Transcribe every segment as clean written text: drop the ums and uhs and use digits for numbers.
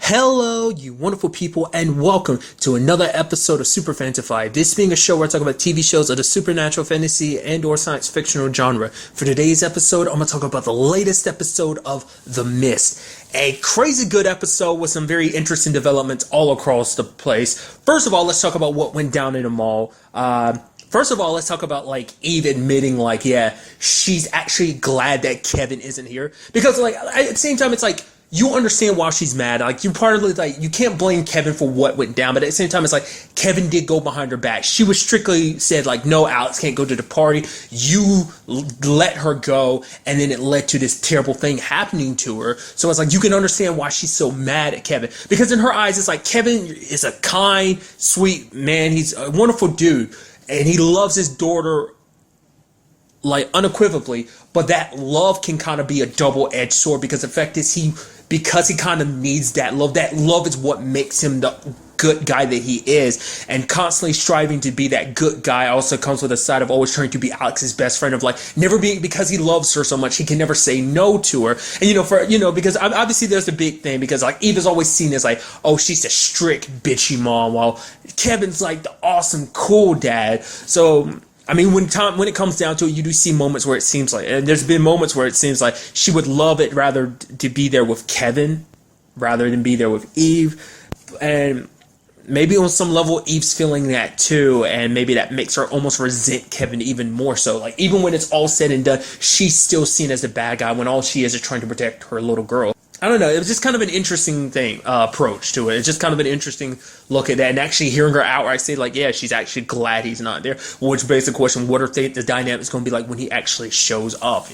Hello, you wonderful people, and welcome to another episode of Super-Fanta-Fi. This being a show where I talk about TV shows of the supernatural, fantasy, and/or science fictional genre. For today's episode, I'm going to talk about the latest episode of The Mist. A crazy good episode with some very interesting developments all across the place. First of all, let's talk about what went down in the mall. First of all, let's talk about, Eve admitting, yeah, she's actually glad that Kevin isn't here. Because, at the same time, it's you understand why she's mad. You partly, you can't blame Kevin for what went down, but at the same time, it's Kevin did go behind her back. She was strictly said, no, Alex can't go to the party. You let her go, and then it led to this terrible thing happening to her. So it's you can understand why she's so mad at Kevin. Because in her eyes, it's Kevin is a kind, sweet man. He's a wonderful dude, and he loves his daughter unequivocally, but that love can kind of be a double-edged sword because the fact is because he kind of needs that love. That love is what makes him the good guy that he is, and constantly striving to be that good guy also comes with a side of always trying to be Alex's best friend, of never being, because he loves her so much he can never say no to her. And because obviously there's the big thing, because Eve is always seen as oh, she's a strict bitchy mom, while Kevin's the awesome cool dad. So when it comes down to it, you do see moments where it seems and there's been moments where it seems she would love it rather to be there with Kevin rather than be there with Eve. And maybe on some level, Eve's feeling that too, and maybe that makes her almost resent Kevin even more so. Even when it's all said and done, she's still seen as the bad guy when all she is trying to protect her little girl. I don't know. It was just kind of an interesting approach to it. It's just kind of an interesting look at that, and actually hearing her outright say, yeah, she's actually glad he's not there. Which begs the question: what are the dynamics going to be like when he actually shows up?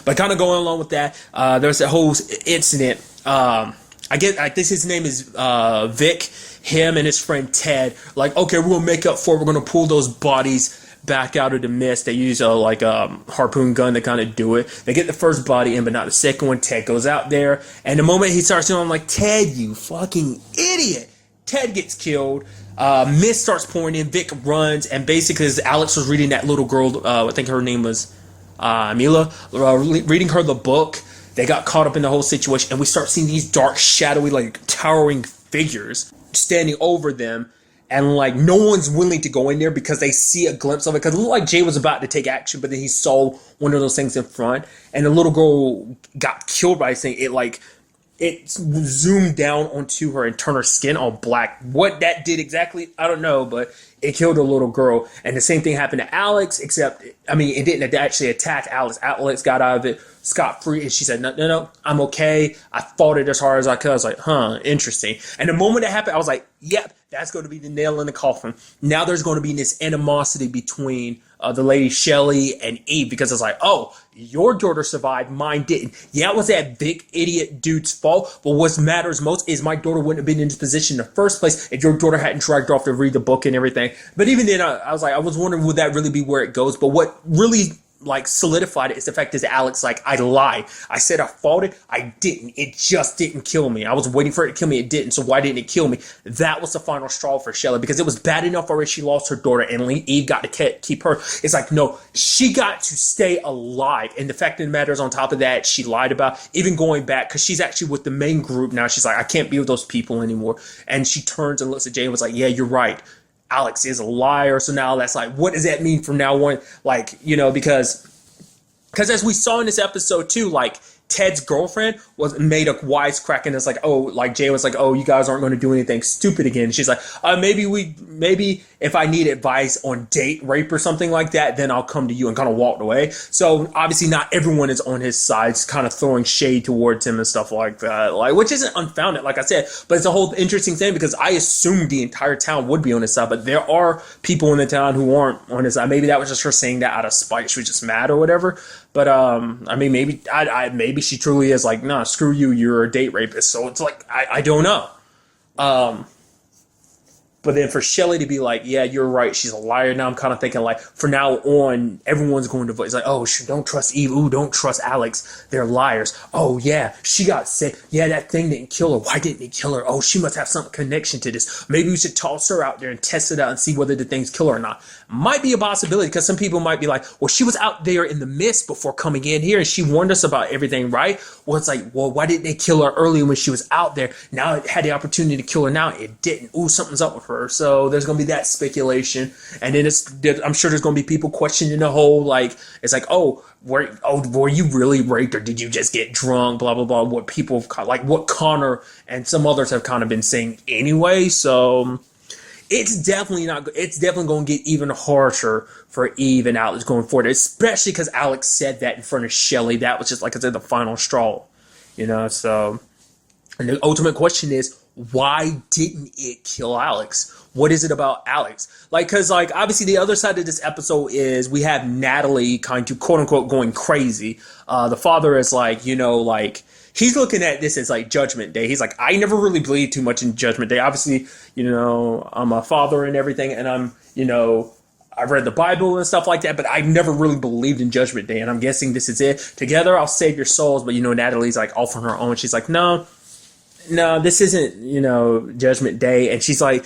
But kind of going along with that, there's that whole incident. I guess his name is Vic. Him and his friend Ted, okay, we're gonna make up for it. We're gonna pull those bodies back out of the mist. They use a harpoon gun to kind of do it. They get the first body in, but not the second one. Ted goes out there, and the moment he starts doing, I'm Ted, you fucking idiot. Ted gets killed. Mist starts pouring in. Vic runs, and basically, as Alex was reading that little girl, I think her name was Mila, reading her the book. They got caught up in the whole situation, and we start seeing these dark, shadowy, towering figures standing over them. And no one's willing to go in there because they see a glimpse of it. Because it looked like Jay was about to take action, but then he saw one of those things in front, and the little girl got killed by this thing. It zoomed down onto her and turned her skin all black. What that did exactly, I don't know, but it killed a little girl. And the same thing happened to Alex, except, it didn't actually attack Alex. Alex got out of it scot-free, and she said, no, I'm okay. I fought it as hard as I could. I was interesting. And the moment it happened, I was yep, that's going to be the nail in the coffin. Now there's going to be this animosity between the lady Shelley and Eve, because it's oh, your daughter survived, mine didn't. Yeah, it was that big idiot dude's fault, but what matters most is my daughter wouldn't have been in this position in the first place if your daughter hadn't dragged her off to read the book and everything. But even then, I was wondering, would that really be where it goes? But what really solidified it is the fact is Alex, I lied. I said I fought it. I didn't. It just didn't kill me. I was waiting for it to kill me. It didn't. So why didn't it kill me? That was the final straw for Shelley, because it was bad enough already she lost her daughter and Eve got to keep her. It's no, she got to stay alive. And the fact of the matter is, on top of that, she lied about even going back, because she's actually with the main group now. She's I can't be with those people anymore. And she turns and looks at Jay and was yeah, you're right. Alex is a liar. So now that's what does that mean from now on? Because as we saw in this episode too, Ted's girlfriend made a wisecrack, and it's Jay was oh, you guys aren't going to do anything stupid again. She's maybe if I need advice on date rape or something like that, then I'll come to you, and kind of walked away. So obviously not everyone is on his side, kind of throwing shade towards him and stuff like that, which isn't unfounded, like I said, but it's a whole interesting thing, because I assumed the entire town would be on his side, but there are people in the town who aren't on his side. Maybe that was just her saying that out of spite. She was just mad or whatever. But maybe she truly is nah, screw you, you're a date rapist. So it's I don't know. But then for Shelley to be like, yeah, you're right, she's a liar. Now I'm kind of thinking like, from now on, everyone's going to vote. It's like, oh, don't trust Eve. Ooh, don't trust Alex. They're liars. Oh, yeah, she got sick. Yeah, that thing didn't kill her. Why didn't it kill her? Oh, she must have some connection to this. Maybe we should toss her out there and test it out and see whether the things kill her or not. Might be a possibility, because some people might be like, well, she was out there in the mist before coming in here and she warned us about everything, right? Well, it's like, well, why didn't they kill her earlier when she was out there? Now it had the opportunity to kill her. Now it didn't. Ooh, something's up with her. So there's going to be that speculation. And then I'm sure there's going to be people questioning the whole, like, it's like, oh, were you really raped, or did you just get drunk? Blah, blah, blah. What people like, what Connor and some others have kind of been saying anyway. So it's definitely going to get even harsher for Eve and Alex going forward, especially because Alex said that in front of Shelley. That was just, like I said, the final straw, so. And the ultimate question is, why didn't it kill Alex? What is it about Alex? Because obviously the other side of this episode is we have Natalie kind of, quote unquote, going crazy. The father is he's looking at this as like Judgment Day. He's like, I never really believed too much in Judgment Day. Obviously, I'm a father and everything, and I've read the Bible and stuff like that, but I never really believed in Judgment Day. And I'm guessing this is it. Together, I'll save your souls. But, Natalie's like off on her own. She's like, no, this isn't, Judgment Day. And she's like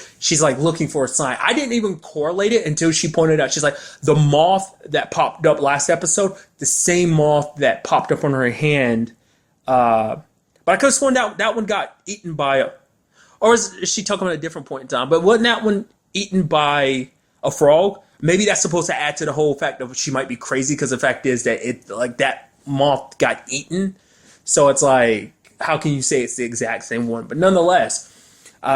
looking for a sign. I didn't even correlate it until she pointed out, she's like, the moth that popped up last episode, the same moth that popped up on her hand. But I could have sworn that one got eaten by or is she talking about a different point in time? But wasn't that one eaten by a frog? Maybe that's supposed to add to the whole fact of she might be crazy, because the fact is that that moth got eaten. So it's like, how can you say it's the exact same one? But nonetheless,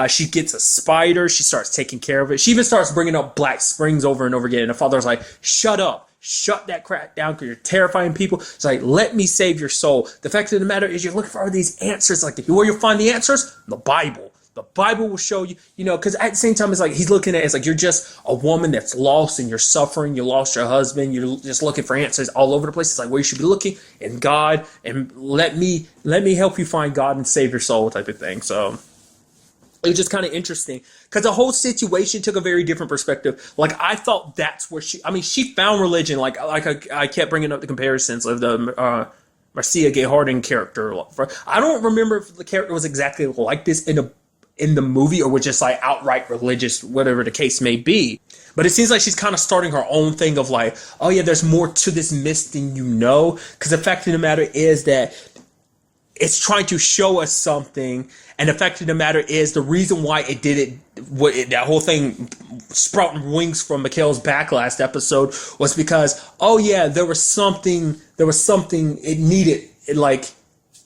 she gets a spider. She starts taking care of it. She even starts bringing up Black Springs over and over again. And the father's like, shut up. Shut that crap down, because you're terrifying people. It's like, let me save your soul. The fact of the matter is, you're looking for all these answers. Like, where you'll find the answers? The Bible. The Bible will show you, because at the same time, it's like he's looking at it, it's like you're just a woman that's lost and you're suffering. You lost your husband. You're just looking for answers all over the place. It's like where you should be looking in God, and let me help you find God and save your soul, type of thing. So it was just kind of interesting, because the whole situation took a very different perspective. Like, I thought that's where she found religion. Like I kept bringing up the comparisons of the Marcia Gay Harden character. I don't remember if the character was exactly like this in the movie, or was just like outright religious, whatever the case may be. But it seems like she's kind of starting her own thing of like, oh yeah, there's more to this myth than you know. Because the fact of the matter is that it's trying to show us something. And the fact of the matter is, the reason why it did it, that whole thing sprouting wings from Mikhail's back last episode, was because, oh yeah, there was something it needed,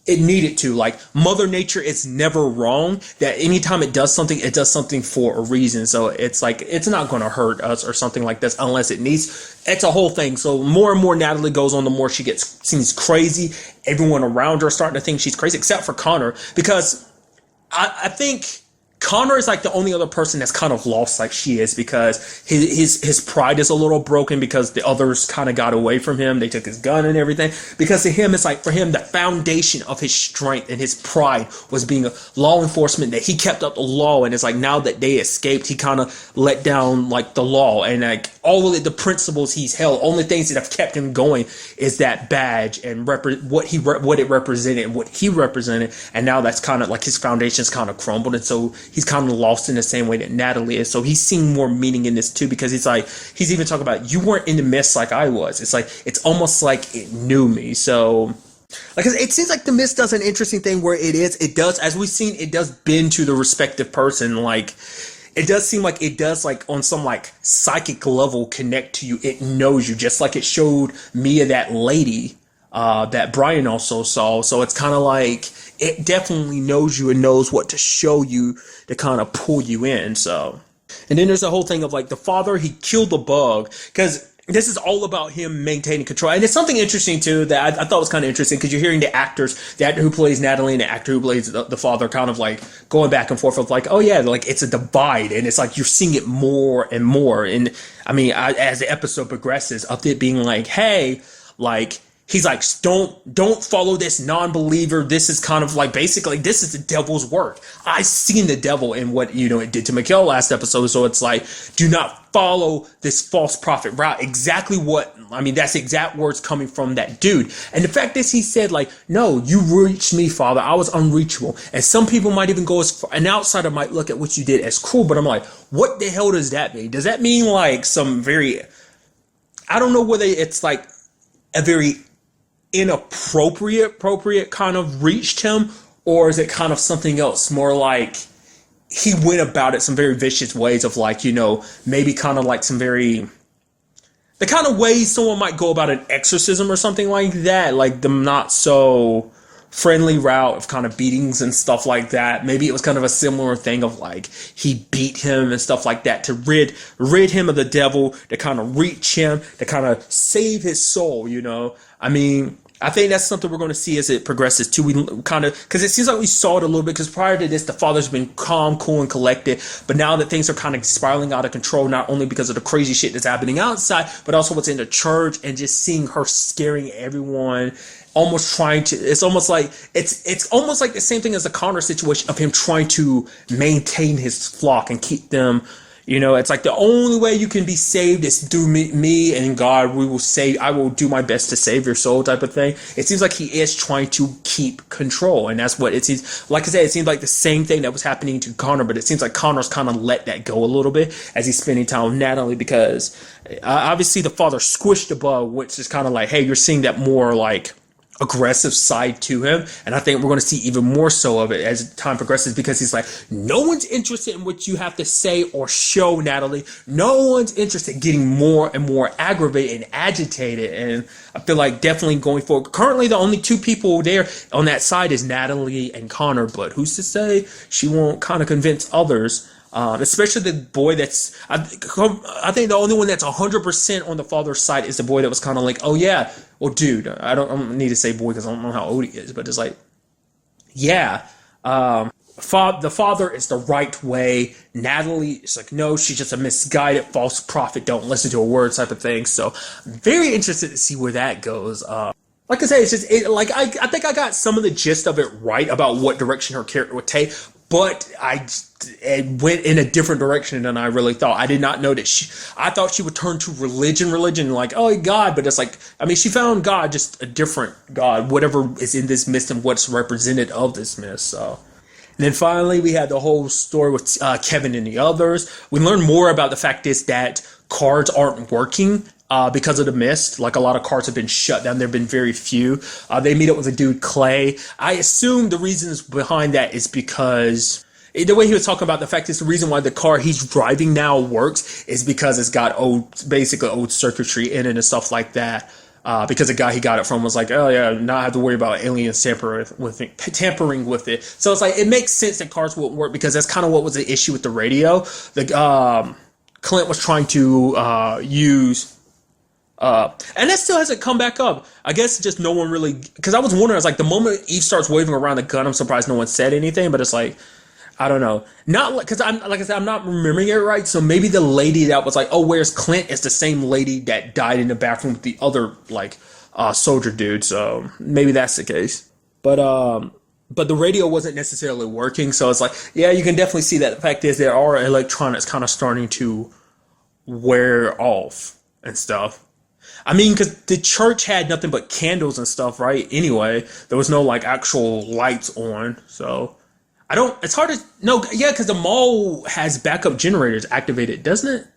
it needed to. Like, Mother Nature is never wrong. That anytime it does something for a reason. So it's like, it's not going to hurt us or something like this unless it needs. It's a whole thing. So more and more Natalie goes on, the more she seems crazy. Everyone around her is starting to think she's crazy, except for Connor, because I think Connor is like the only other person that's kind of lost like she is, because his pride is a little broken, because the others kind of got away from him. They took his gun and everything. Because to him, it's like, for him, the foundation of his strength and his pride was being a law enforcement, that he kept up the law. And it's like, now that they escaped, he kind of let down like the law, and like all of the principles he's held. Only things that have kept him going is that badge and what it represented, what he represented. And now that's kind of like his foundation's kind of crumbled. And so he's kind of lost in the same way that Natalie is. So he's seeing more meaning in this too, because it's like, he's even talking about, you weren't in the mist like I was. It's like, it's almost like it knew me. So, like, it seems like the mist does an interesting thing where it does, as we've seen, it does bend to the respective person. Like, it does seem like it does, like, on some like psychic level, connect to you. It knows you, just like it showed Mia that lady that Brian also saw. So it's kind of like, it definitely knows you and knows what to show you to kind of pull you in. So, and then there's the whole thing of like, the father, he killed the bug, because this is all about him maintaining control. And it's something interesting too that I thought was kind of interesting, because you're hearing the actors, the actor who plays Natalie and the actor who plays the father, kind of like going back and forth of like, oh yeah, like it's a divide, and it's like you're seeing it more and more. And I mean, as the episode progresses, of it being like, hey, like, he's like, don't follow this non-believer. This is kind of like, basically, this is the devil's work. I seen the devil in what, it did to Mikhail last episode. So it's like, do not follow this false prophet route. Exactly that's exact words coming from that dude. And the fact is, he said, like, no, you reached me, Father. I was unreachable. And some people might even go as far, an outsider might look at what you did as cruel, but I'm like, what the hell does that mean? Does that mean like some very, I don't know whether it's like a very appropriate kind of reached him, or is it kind of something else, more like he went about it some very vicious ways of like, maybe kind of like some very, the kind of ways someone might go about an exorcism or something like that, like the not so friendly route of kind of beatings and stuff like that. Maybe it was kind of a similar thing of like he beat him and stuff like that to rid him of the devil, to kind of reach him, to kind of save his soul, I think that's something we're going to see as it progresses too. We kind of, because it seems like we saw it a little bit, because prior to this, the father's been calm, cool, and collected. But now that things are kind of spiraling out of control, not only because of the crazy shit that's happening outside, but also what's in the church, and just seeing her scaring everyone, almost trying to, it's almost like the same thing as the Connor situation of him trying to maintain his flock and keep them. It's like the only way you can be saved is through me and God. I will do my best to save your soul, type of thing. It seems like he is trying to keep control, and that's what it seems. Like I said, it seems like the same thing that was happening to Connor, but it seems like Connor's kind of let that go a little bit as he's spending time with Natalie, because obviously the father squished the bug, which is kind of like, hey, you're seeing that more like aggressive side to him, and I think we're going to see even more so of it as time progresses, because he's like, no one's interested in what you have to say or show, Natalie. No one's interested in getting more and more aggravated and agitated. And I feel like definitely going forward, currently the only two people there on that side is Natalie and Connor, but who's to say she won't kind of convince others, especially the boy that's, I think the only one that's 100% on the father's side is the boy that was kind of like, oh yeah, well, dude, I don't need to say boy because I don't know how old he is, but it's like, yeah, the father is the right way. Natalie is like, no, she's just a misguided false prophet. Don't listen to her words, type of thing. So I'm very interested to see where that goes. Like I say, it's just I think I got some of the gist of it right about what direction her character would take, but it went in a different direction than I really thought. I did not know that I thought she would turn to religion, like, oh, God, but it's like, she found God, just a different God, whatever is in this mist and what's represented of this mist. So, and then finally, we had the whole story with Kevin and the others. We learned more about the fact is that cards aren't working because of the mist. Like, a lot of cards have been shut down. There have been very few. They meet up with a dude, Clay. I assume the reasons behind that is because the way he was talking about the fact is the reason why the car he's driving now works is because it's got old circuitry in it and stuff like that. Because the guy he got it from was like, oh yeah, not have to worry about aliens tampering with it. So it's like, it makes sense that cars wouldn't work, because that's kind of what was the issue with the radio. Clint was trying to use. And that still hasn't come back up. I guess just no one really, because I was wondering, I was like, the moment Eve starts waving around the gun, I'm surprised no one said anything, but it's like, I don't know. Not because I'm not remembering it right. So maybe the lady that was like, oh, where's Clint, is the same lady that died in the bathroom with the other soldier dude. So maybe that's the case. But the radio wasn't necessarily working. So it's like, yeah, you can definitely see that. The fact is, there are electronics kind of starting to wear off and stuff. Because the church had nothing but candles and stuff, right? Anyway, there was no actual lights on. So it's hard to know. Yeah, because the mall has backup generators activated, doesn't it?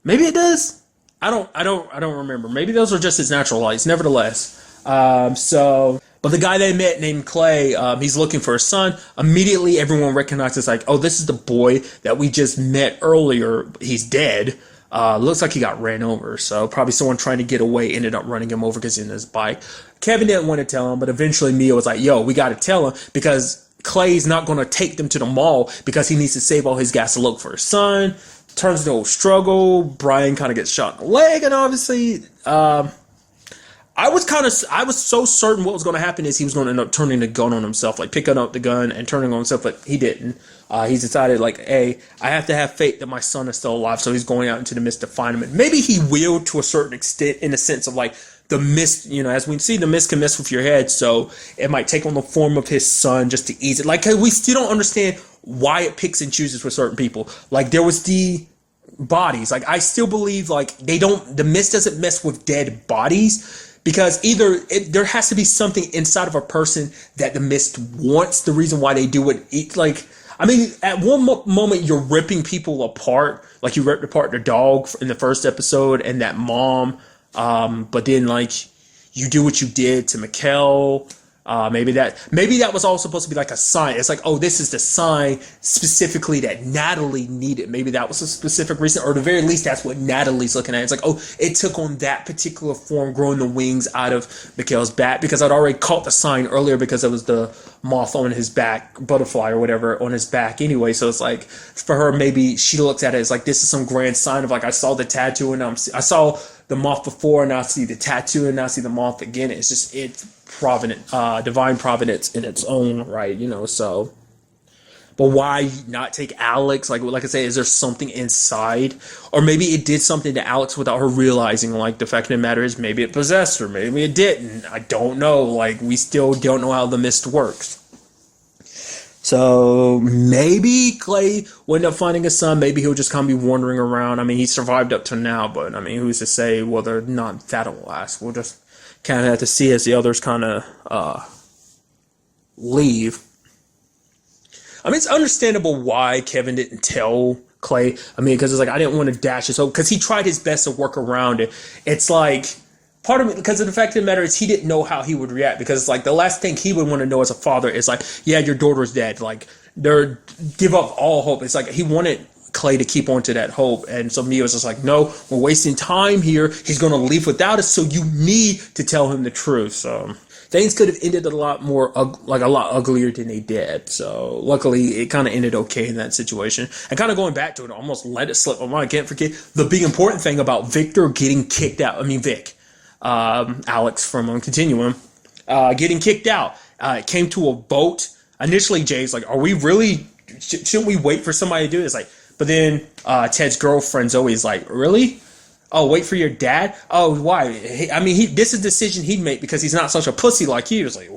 Maybe it does. I don't remember. Maybe those are just its natural lights. Nevertheless, but the guy they met named Clay, he's looking for a son. Immediately, everyone recognizes oh, this is the boy that we just met earlier. He's dead. Looks like he got ran over. So probably someone trying to get away ended up running him over because he's in his bike. Kevin didn't want to tell him, but eventually Mia was like, yo, we got to tell him, because Clay's not going to take them to the mall because he needs to save all his gas to look for his son. Turns into a struggle. Brian kind of gets shot in the leg, and obviously, I was so certain what was going to happen is he was going to end up turning the gun on himself, picking up the gun and turning on himself, but he didn't. He's decided hey, I have to have faith that my son is still alive, so he's going out into the mist to find him. And maybe he will to a certain extent, in the sense of the mist, as we see, the mist can mess with your head, so it might take on the form of his son just to ease it. Like, we still don't understand why it picks and chooses for certain people. Like, there was the bodies. Like, I still believe, like, the mist doesn't mess with dead bodies, because either there has to be something inside of a person that the mist wants, the reason why they do it. Like, I mean, at one moment you're ripping people apart, like you ripped apart the dog in the first episode and that mom, but then like you do what you did to Mikkel. Maybe that was all supposed to be like a sign. It's like, oh, this is the sign specifically that Natalie needed. Maybe that was a specific reason, or at the very least, that's what Natalie's looking at. It's like, oh, it took on that particular form, growing the wings out of Mikkel's back, because I'd already caught the sign earlier because it was the moth on his back, butterfly or whatever on his back anyway. So it's like, for her, maybe she looks at it as like, this is some grand sign of like, I saw the tattoo and I saw the moth before, and now I see the tattoo, and now I see the moth again. It's provident, divine providence in its own right, so. But why not take Alex? Like I say, is there something inside? Or maybe it did something to Alex without her realizing. Like, the fact of the matter is, maybe it possessed her, maybe it didn't. I don't know. Like, we still don't know how the mist works. So maybe Clay will end up finding a son. Maybe he'll just kind of be wandering around. I mean, he survived up to now, but I mean, who's to say whether or not that'll last? We'll just kind of have to see as the others kind of leave. I mean, it's understandable why Kevin didn't tell Clay. I mean, because it's like, I didn't want to dash this over, because he tried his best to work around it. It's like, part of it, because of the fact of the matter is, he didn't know how he would react, because it's like, the last thing he would want to know as a father is like, yeah, your daughter's dead. Like, give up all hope. It's like, he wanted Clay to keep on to that hope, and so Mia was just like, no, we're wasting time here. He's going to leave without us, so you need to tell him the truth. So things could have ended a lot uglier than they did. So luckily, it kind of ended okay in that situation. And kind of going back to it, I almost let it slip my mind. I can't forget the big important thing about Victor getting kicked out. I mean, Alex from Continuum, getting kicked out. It came to a vote. Initially, Jay's like, are we really, shouldn't we wait for somebody to do this? Like, but then Ted's girlfriend Zoe's like, really? Oh, wait for your dad? Oh, why? This is a decision he'd make because he's not such a pussy like you. He was like,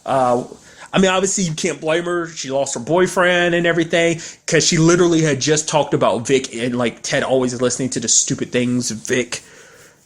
I mean, obviously you can't blame her. She lost her boyfriend and everything, because she literally had just talked about Vic, and like Ted always listening to the stupid things Vic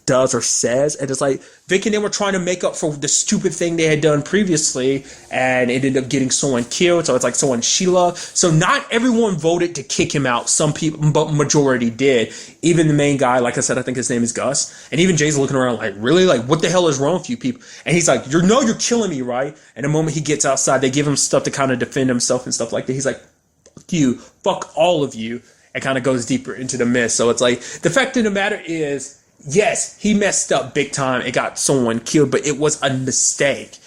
does or says, and it's like Vic and them were trying to make up for the stupid thing they had done previously, and it ended up getting someone killed. So it's like someone she loved. So not everyone voted to kick him out. Some people, but majority did. Even the main guy, like I said, I think his name is Gus, and even Jay's looking around like, really, like, what the hell is wrong with you people? And he's like, you're killing me, right? And the moment he gets outside, they give him stuff to kind of defend himself and stuff like that. He's like, fuck you, fuck all of you, and kind of goes deeper into the mist. So it's like, the fact of the matter is, yes, he messed up big time. It got someone killed, but it was a mistake.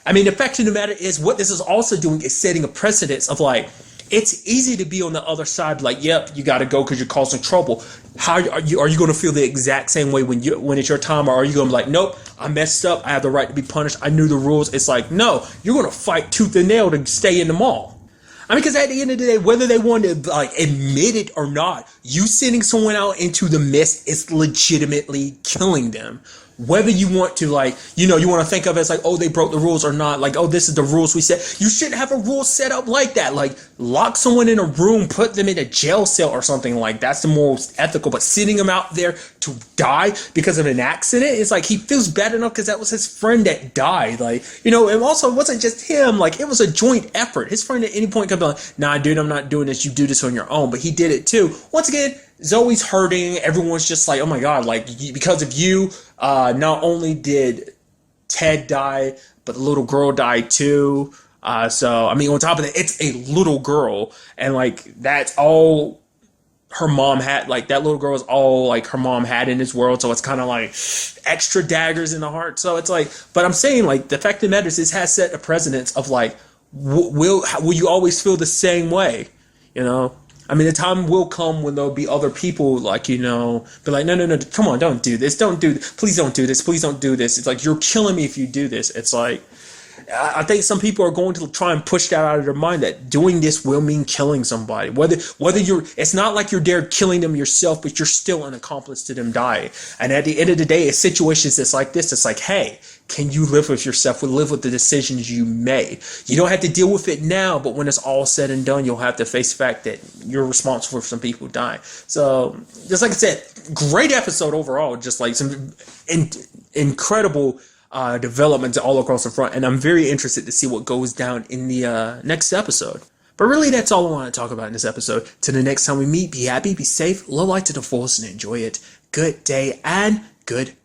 I mean, the fact of the matter is, what this is also doing is setting a precedence of like, it's easy to be on the other side, like, yep, you got to go because you're causing trouble. How are you going to feel the exact same way when it's your time, or are you going to be like, nope, I messed up, I have the right to be punished, I knew the rules? It's like, no, you're going to fight tooth and nail to stay in the mall. I mean, because at the end of the day, whether they want to like admit it or not, you sending someone out into the mist is legitimately killing them. Whether you want to like, you want to think of it as like, oh, they broke the rules or not. Like, oh, this is the rules we set. You shouldn't have a rule set up like that. Like, lock someone in a room, put them in a jail cell or something like that's the most ethical. But sending them out there to die because of an accident, it's like he feels bad enough because that was his friend that died. Like, and also it wasn't just him. Like, it was a joint effort. His friend at any point could be like, nah, dude, I'm not doing this. You do this on your own. But he did it too. Once again, Zoe's hurting. Everyone's just like, oh my God, like, because of you, not only did Ted die, but the little girl died too. So, I mean, on top of that, it's a little girl. And like, that's all her mom had. Like, that little girl is all like her mom had in this world. So it's kind of like extra daggers in the heart. So it's like, but I'm saying, like, the fact of the matter is, this has set a precedence of like, will you always feel the same way? I mean, the time will come when there'll be other people like, be like, no, come on, don't do this. Please don't do this. Please don't do this. It's like, you're killing me if you do this. It's like, I think some people are going to try and push that out of their mind that doing this will mean killing somebody. Whether you're, it's not like you're there killing them yourself, but you're still an accomplice to them dying. And at the end of the day, in situations that's like this, it's like, hey, can you live with yourself? Live with the decisions you made. You don't have to deal with it now, but when it's all said and done, you'll have to face the fact that you're responsible for some people dying. So, just like I said, great episode overall. Just like some incredible developments all across the front, and I'm very interested to see what goes down in the next episode. But really, that's all I want to talk about in this episode. Till the next time we meet, be happy, be safe, love life to the fullest, and enjoy it. Good day and good